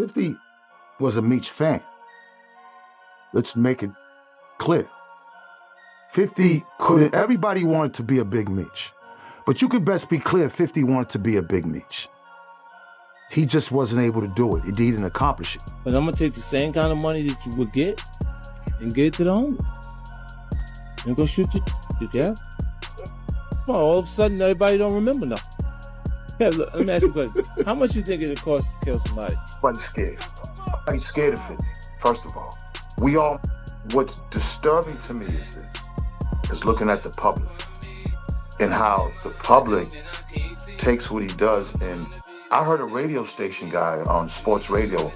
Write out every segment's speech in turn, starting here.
50 was a Meech fan. Let's make it clear. 50 couldn't, everybody wanted to be a Big Meech. But you could best be clear, 50 wanted to be a Big Meech. He just wasn't able to do it. He didn't accomplish it. But I'm gonna take the same kind of money that you would get and give it to the homeless. And go shoot your yeah? Come on, all of a sudden everybody don't remember nothing. Yeah, look, let me ask you a question. How much you think it costs to kill somebody? Nobody's scared. Nobody's scared of 50, first of all. What's disturbing to me is this, is looking at the public and how the public takes what he does. And I heard a radio station guy on sports radio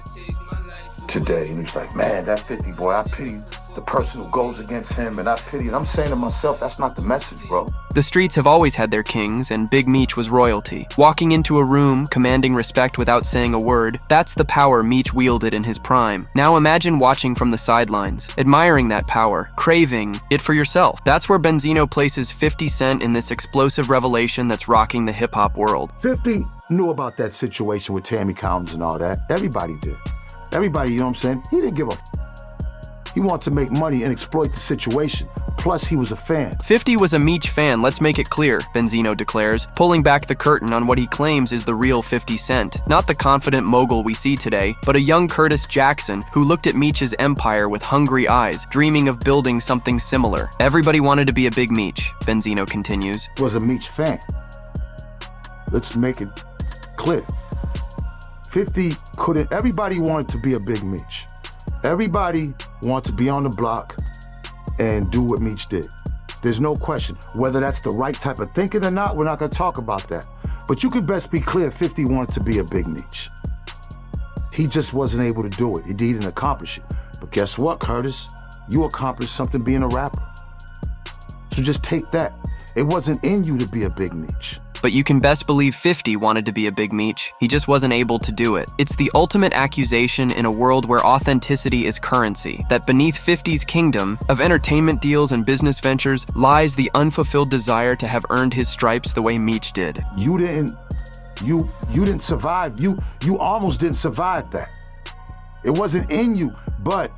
today, and he's like, man, that 50 boy, I pity the person who goes against him, and I pity it. I'm saying to myself, that's not the message, bro. The streets have always had their kings, and Big Meech was royalty. Walking into a room, commanding respect without saying a word, that's the power Meech wielded in his prime. Now imagine watching from the sidelines, admiring that power, craving it for yourself. That's where Benzino places 50 Cent in this explosive revelation that's rocking the hip-hop world. 50 knew about that situation with Tammy Collins and all that. Everybody did. Everybody, you know what I'm saying? He didn't give a He wanted to make money and exploit the situation. Plus, he was a fan. 50 was a Meech fan, let's make it clear, Benzino declares, pulling back the curtain on what he claims is the real 50 Cent. Not the confident mogul we see today, but a young Curtis Jackson who looked at Meech's empire with hungry eyes, dreaming of building something similar. Everybody wanted to be a Big Meech, Benzino continues. Was a Meech fan. Let's make it clear. 50 couldn't, everybody wanted to be a Big Meech. Everybody wanted to be on the block and do what Meech did. There's no question. Whether that's the right type of thinking or not, we're not gonna talk about that. But you can best be clear, 50 wanted to be a Big Meech. He just wasn't able to do it. He didn't accomplish it. But guess what, Curtis? You accomplished something being a rapper. So just take that. It wasn't in you to be a Big Meech. But you can best believe 50 wanted to be a Big Meech. He just wasn't able to do it. It's the ultimate accusation in a world where authenticity is currency, that beneath 50's kingdom of entertainment deals and business ventures lies the unfulfilled desire to have earned his stripes the way Meech did. You didn't survive. You almost didn't survive that. It wasn't in you, but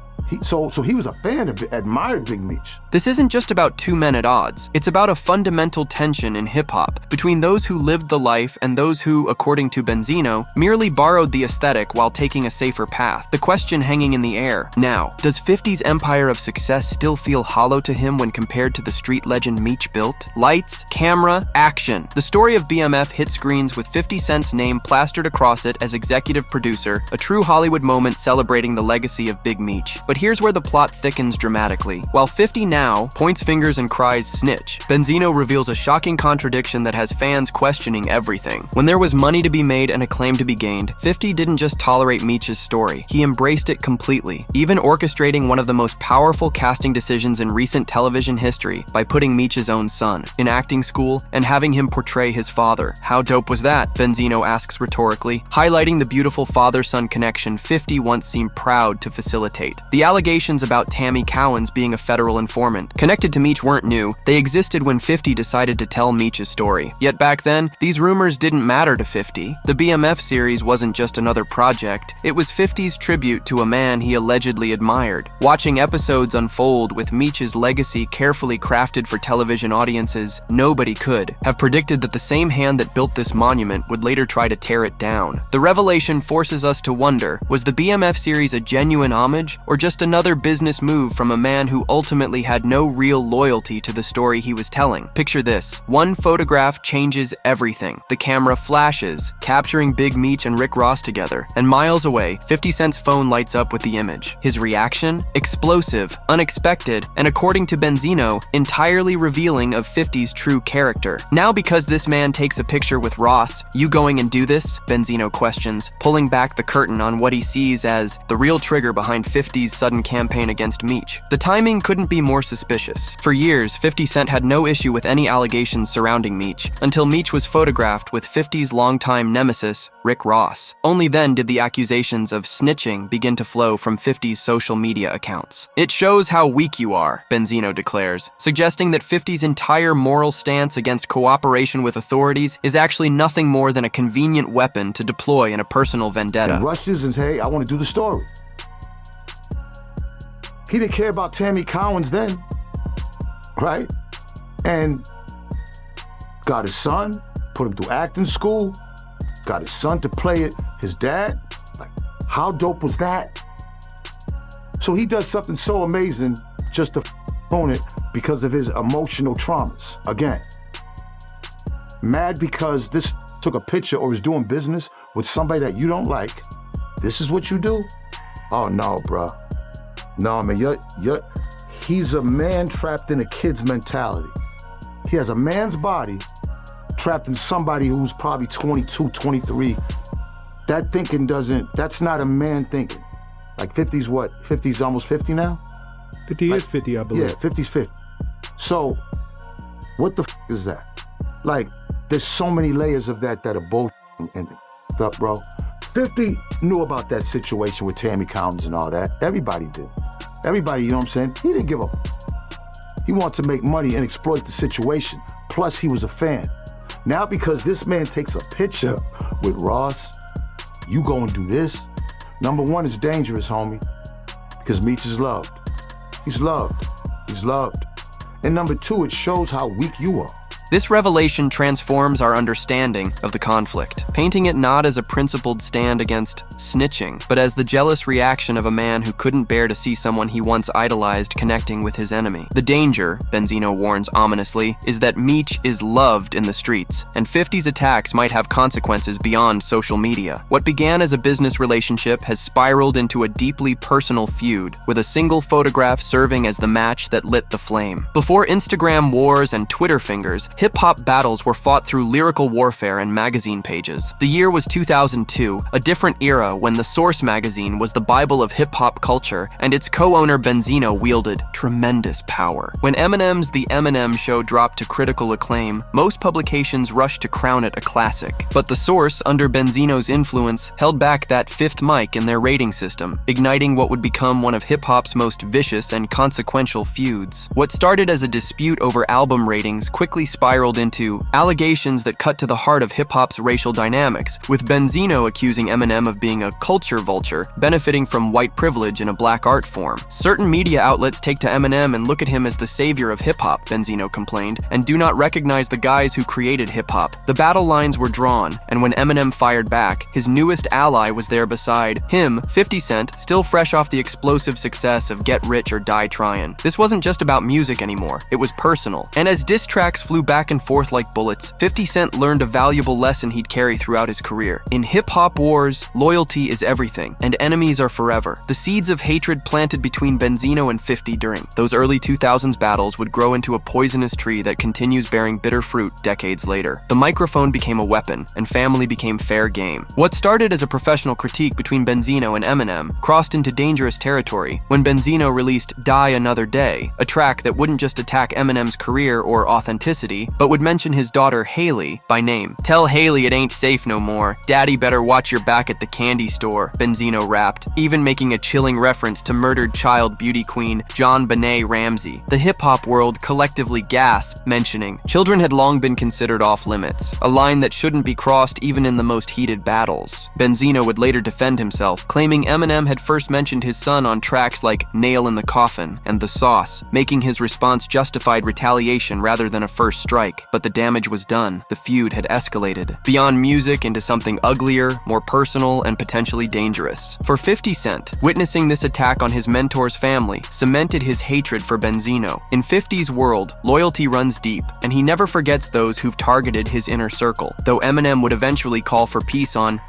so he was a fan of, admired Big Meech. This isn't just about two men at odds. It's about a fundamental tension in hip-hop between those who lived the life and those who, according to Benzino, merely borrowed the aesthetic while taking a safer path. The question hanging in the air. Now, does 50's empire of success still feel hollow to him when compared to the street legend Meech built? Lights, camera, action. The story of BMF hit screens with 50 Cent's name plastered across it as executive producer, a true Hollywood moment celebrating the legacy of Big Meech. But here's where the plot thickens dramatically. While 50 now points fingers and cries snitch, Benzino reveals a shocking contradiction that has fans questioning everything. When there was money to be made and acclaim to be gained, 50 didn't just tolerate Meech's story, he embraced it completely, even orchestrating one of the most powerful casting decisions in recent television history by putting Meech's own son in acting school and having him portray his father. How dope was that? Benzino asks rhetorically, highlighting the beautiful father-son connection 50 once seemed proud to facilitate. The allegations about Tammy Collins being a federal informant connected to Meech weren't new. They existed when 50 decided to tell Meech's story. Yet back then, these rumors didn't matter to 50. The BMF series wasn't just another project. It was 50's tribute to a man he allegedly admired. Watching episodes unfold with Meech's legacy carefully crafted for television audiences, nobody could have predicted that the same hand that built this monument would later try to tear it down. The revelation forces us to wonder, was the BMF series a genuine homage or just another business move from a man who ultimately had no real loyalty to the story he was telling? Picture this. One photograph changes everything. The camera flashes, capturing Big Meech and Rick Ross together, and miles away, 50 Cent's phone lights up with the image. His reaction? Explosive, unexpected, and according to Benzino, entirely revealing of 50's true character. Now because this man takes a picture with Ross, you going and do this? Benzino questions, pulling back the curtain on what he sees as the real trigger behind 50's sudden sudden campaign against Meech. The timing couldn't be more suspicious. For years, 50 Cent had no issue with any allegations surrounding Meech, until Meech was photographed with 50's longtime nemesis, Rick Ross. Only then did the accusations of snitching begin to flow from 50's social media accounts. "It shows how weak you are," Benzino declares, suggesting that 50's entire moral stance against cooperation with authorities is actually nothing more than a convenient weapon to deploy in a personal vendetta. He rushes and says, hey, I want to do the story. He didn't care about Tammy Cowens then, right? And got his son, put him through acting school, got his son to play it, his dad. Like, how dope was that? So he does something so amazing just to own it because of his emotional traumas. Again, mad because this took a picture or is doing business with somebody that you don't like. This is what you do? Oh no, bro. No, man, he's a man trapped in a kid's mentality. He has a man's body trapped in somebody who's probably 22, 23. That thinking that's not a man thinking. Like 50's what? 50's almost 50 now? 50 is 50, I believe. Yeah, 50's 50. So, what the is that? Like, there's so many layers of that are both and stuff, bro. 50 knew about that situation with Tammy Cowens and all that. Everybody did. Everybody, you know what I'm saying? He didn't give a He wanted to make money and exploit the situation. Plus, he was a fan. Now, because this man takes a picture with Ross, you go and do this. Number one, it's dangerous, homie, because Meech is loved. He's loved. He's loved. And number two, it shows how weak you are. This revelation transforms our understanding of the conflict, painting it not as a principled stand against snitching, but as the jealous reaction of a man who couldn't bear to see someone he once idolized connecting with his enemy. The danger, Benzino warns ominously, is that Meech is loved in the streets, and 50's attacks might have consequences beyond social media. What began as a business relationship has spiraled into a deeply personal feud, with a single photograph serving as the match that lit the flame. Before Instagram wars and Twitter fingers, hip-hop battles were fought through lyrical warfare and magazine pages. The year was 2002, a different era when the Source magazine was the Bible of hip-hop culture, and its co-owner Benzino wielded tremendous power. When Eminem's The Eminem Show dropped to critical acclaim, most publications rushed to crown it a classic. But the Source, under Benzino's influence, held back that fifth mic in their rating system, igniting what would become one of hip-hop's most vicious and consequential feuds. What started as a dispute over album ratings quickly spiraled into allegations that cut to the heart of hip-hop's racial dynamics, with Benzino accusing Eminem of being a culture vulture, benefiting from white privilege in a black art form. Certain media outlets take to Eminem and look at him as the savior of hip-hop, Benzino complained, and do not recognize the guys who created hip-hop. The battle lines were drawn, and when Eminem fired back, his newest ally was there beside him, 50 Cent, still fresh off the explosive success of Get Rich or Die Tryin'. This wasn't just about music anymore, it was personal. And as diss tracks flew back and forth like bullets, 50 Cent learned a valuable lesson he'd carry throughout his career. In hip-hop wars, loyalty is everything, and enemies are forever. The seeds of hatred planted between Benzino and 50 during those early 2000s battles would grow into a poisonous tree that continues bearing bitter fruit decades later. The microphone became a weapon, and family became fair game. What started as a professional critique between Benzino and Eminem crossed into dangerous territory when Benzino released Die Another Day, a track that wouldn't just attack Eminem's career or authenticity, but would mention his daughter Haley by name. "Tell Haley it ain't safe no more. Daddy better watch your back at the candy store," Benzino rapped, even making a chilling reference to murdered child beauty queen John Benet Ramsey. The hip-hop world collectively gasped, mentioning, "Children had long been considered off-limits, a line that shouldn't be crossed even in the most heated battles." Benzino would later defend himself, claiming Eminem had first mentioned his son on tracks like Nail in the Coffin and The Sauce, making his response justified retaliation rather than a first strike. But the damage was done. The feud had escalated beyond music into something uglier, more personal, and potentially dangerous. For 50 Cent, witnessing this attack on his mentor's family cemented his hatred for Benzino. In 50's world, loyalty runs deep, and he never forgets those who've targeted his inner circle, though Eminem would eventually call for peace on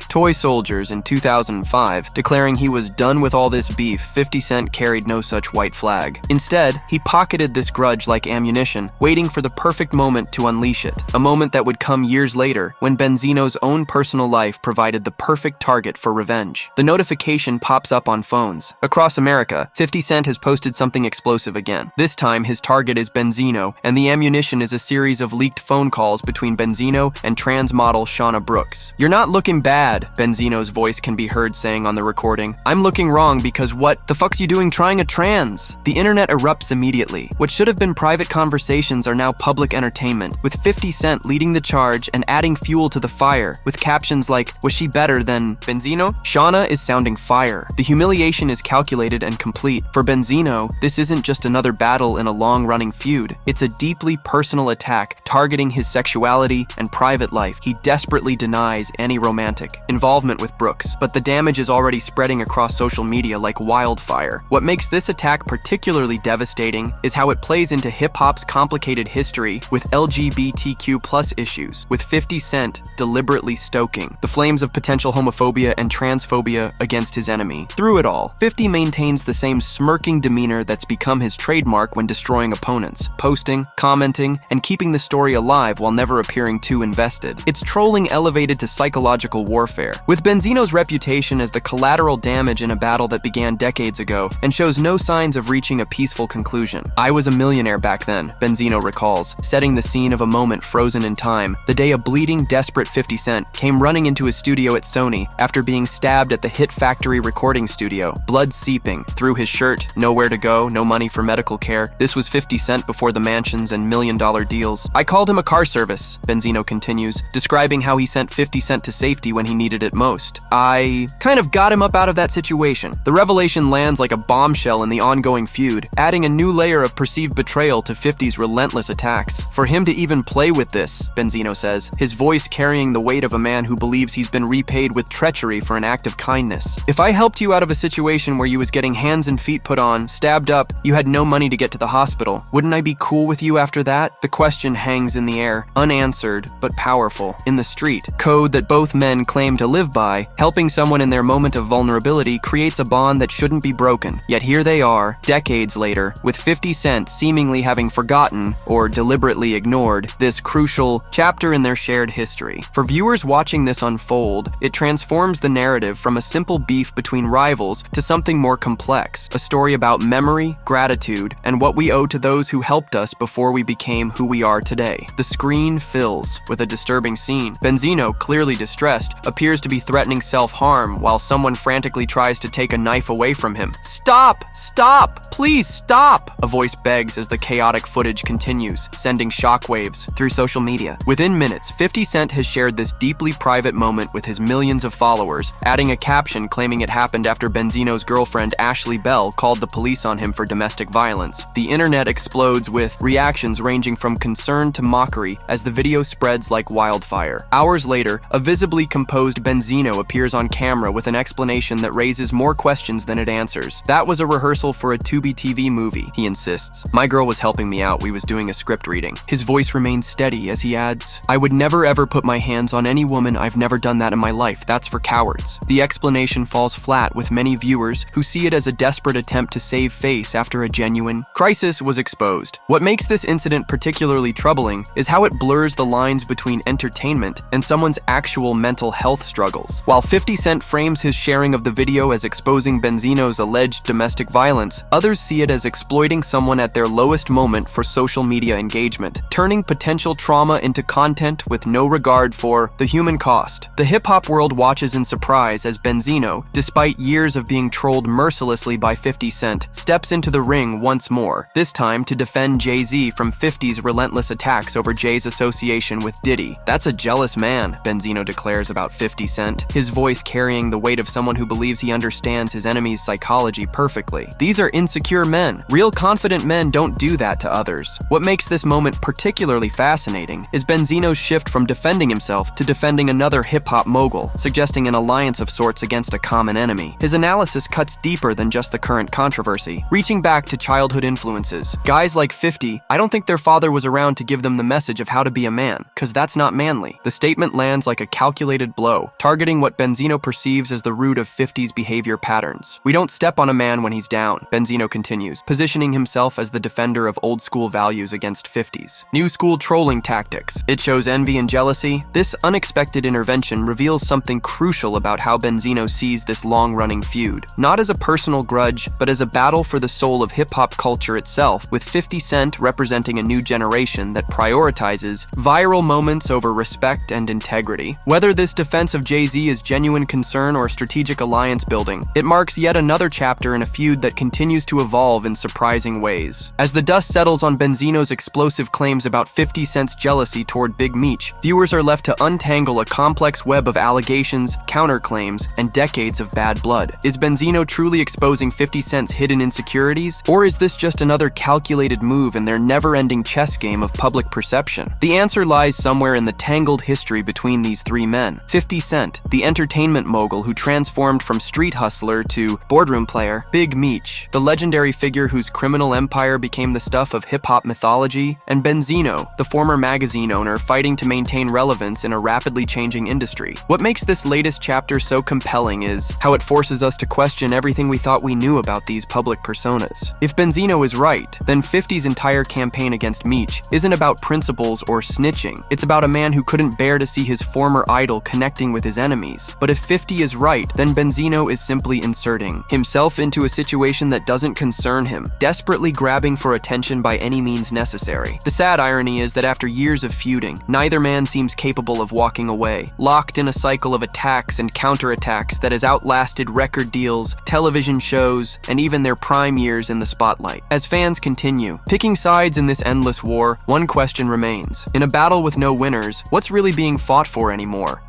Toy Soldiers in 2005, declaring he was done with all this beef. 50 Cent carried no such white flag. Instead, he pocketed this grudge like ammunition, waiting for the perfect moment to unleash it, a moment that would come years later when Benzino's own personal life provided the perfect target for revenge. The notification pops up on phones. Across America, 50 Cent has posted something explosive again. This time, his target is Benzino, and the ammunition is a series of leaked phone calls between Benzino and trans model Shauna Brooks. "You're not looking bad," Benzino's voice can be heard saying on the recording. "I'm looking wrong because what the fuck's you doing trying a trans?" The internet erupts immediately. What should have been private conversations are now public entertainment, with 50 Cent leading the charge and adding fuel to the fire, with captions like, "Was she better than Benzino?" Shauna is sounding fire. The humiliation is calculated and complete. For Benzino, this isn't just another battle in a long-running feud. It's a deeply personal attack targeting his sexuality and private life. He desperately denies any romantic involvement with Brooks, but the damage is already spreading across social media like wildfire. What makes this attack particularly devastating is how it plays into hip-hop's complicated history with LGBTQ+ issues, with 50 Cent deliberately stoking the flames of potential homophobia and transphobia against his enemy. Through it all, 50 maintains the same smirking demeanor that's become his trademark when destroying opponents, posting, commenting, and keeping the story alive while never appearing too invested. It's trolling elevated to psychological warfare, with Benzino's reputation as the collateral damage in a battle that began decades ago and shows no signs of reaching a peaceful conclusion. "I was a millionaire back then," Benzino recalls, setting the scene of a moment frozen in time, the day a bleeding, desperate 50 Cent came running into his studio at Sony after being stabbed at the Hit Factory recording studio, blood seeping through his shirt, nowhere to go, no money for medical care. This was 50 Cent before the mansions and million-dollar deals. "I called him a car service," Benzino continues, describing how he sent 50 Cent to safety when he needed it most. "I kind of got him up out of that situation." The revelation lands like a bombshell in the ongoing feud, adding a new layer of perceived betrayal to 50's relentless attacks. For him to even play with this, Benzino says, his voice carrying the weight of a man who believes he's been repaid with treachery for an act of kindness. "If I helped you out of a situation where you was getting hands and feet put on, stabbed up, you had no money to get to the hospital, wouldn't I be cool with you after that?" The question hangs in the air, unanswered but powerful. In the street, code that both men claim to live by, helping someone in their moment of vulnerability creates a bond that shouldn't be broken. Yet here they are, decades later, with 50 Cent seemingly having forgotten, or deliberately ignored, this crucial chapter in their shared history. For viewers watching this unfold, it transforms the narrative from a simple beef between rivals to something more complex, a story about memory, gratitude, and what we owe to those who helped us before we became who we are today. The screen fills with a disturbing scene. Benzino, clearly distressed, appears to be threatening self-harm while someone frantically tries to take a knife away from him. "Stop! Stop! Please stop!" a voice begs as the chaotic footage continues, sending shockwaves through social media. Within minutes, 50 Cent has shared this deeply private moment with his millions of followers, adding a caption claiming it happened after Benzino's girlfriend Ashley Bell called the police on him for domestic violence. The internet explodes with reactions ranging from concern to mockery as the video spreads like wildfire. Hours later, a visibly composed Benzino appears on camera with an explanation that raises more questions than it answers. "That was a rehearsal for a Tubi TV movie," he insists. "My girl was helping me out. We was doing a script reading." His voice remains steady as he adds, "I would never ever put my hands on any woman. I've never done that in my life. That's for cowards." The explanation falls flat with many viewers who see it as a desperate attempt to save face after a genuine crisis was exposed. What makes this incident particularly troubling is how it blurs the lines between entertainment and someone's actual mental health struggles. While 50 Cent frames his sharing of the video as exposing Benzino's alleged domestic violence, others see it as exploiting someone at their lowest moment for social media engagement, turning potential trauma into content with no regard for the human cost. The hip-hop world watches in surprise as Benzino, despite years of being trolled mercilessly by 50 Cent, steps into the ring once more, this time to defend Jay-Z from 50's relentless attacks over Jay's association with Diddy. "That's a jealous man," Benzino declares about 50 Cent, his voice carrying the weight of someone who believes he understands his enemy's psychology perfectly. "These are insecure men. Real confident men don't do that to others." What makes this moment particularly fascinating is Benzino's shift from defending himself to defending another hip-hop mogul, suggesting an alliance of sorts against a common enemy. His analysis cuts deeper than just the current controversy, reaching back to childhood influences. Guys like 50, I don't think their father was around to give them the message of how to be a man, cause that's not manly. The statement lands like a calculated blow, targeting what Benzino perceives as the root of 50's behavior patterns. "We don't step on a man when he's down," Benzino continues, positioning himself as the defender of old-school values against 50's new school trolling tactics. It shows envy and jealousy, Ultimately, this unexpected intervention reveals something crucial about how Benzino sees this long-running feud. Not as a personal grudge, but as a battle for the soul of hip-hop culture itself, with 50 Cent representing a new generation that prioritizes viral moments over respect and integrity. Whether this defense of Jay-Z is genuine concern or strategic alliance building, it marks yet another chapter in a feud that continues to evolve in surprising ways. As the dust settles on Benzino's explosive claims about 50 Cent's jealousy toward Big Meech, viewers are left to untangle a complex web of allegations, counterclaims, and decades of bad blood. Is Benzino truly exposing 50 Cent's hidden insecurities, or is this just another calculated move in their never-ending chess game of public perception? The answer lies somewhere in the tangled history between these three men. 50 Cent, the entertainment mogul who transformed from street hustler to boardroom player; Big Meech, the legendary figure whose criminal empire became the stuff of hip-hop mythology; and Benzino, the former magazine owner fighting to maintain relevance in a rapidly changing industry. What makes this latest chapter so compelling is how it forces us to question everything we thought we knew about these public personas. If Benzino is right, then 50's entire campaign against Meech isn't about principles or snitching. It's about a man who couldn't bear to see his former idol connecting with his enemies. But if 50 is right, then Benzino is simply inserting himself into a situation that doesn't concern him, desperately grabbing for attention by any means necessary. The sad irony is that after years of feuding, neither man seems capable of walking away, locked in a cycle of attacks and counterattacks that has outlasted record deals, television shows, and even their prime years in the spotlight. As fans continue picking sides in this endless war, one question remains. In a battle with no winners, what's really being fought for anymore?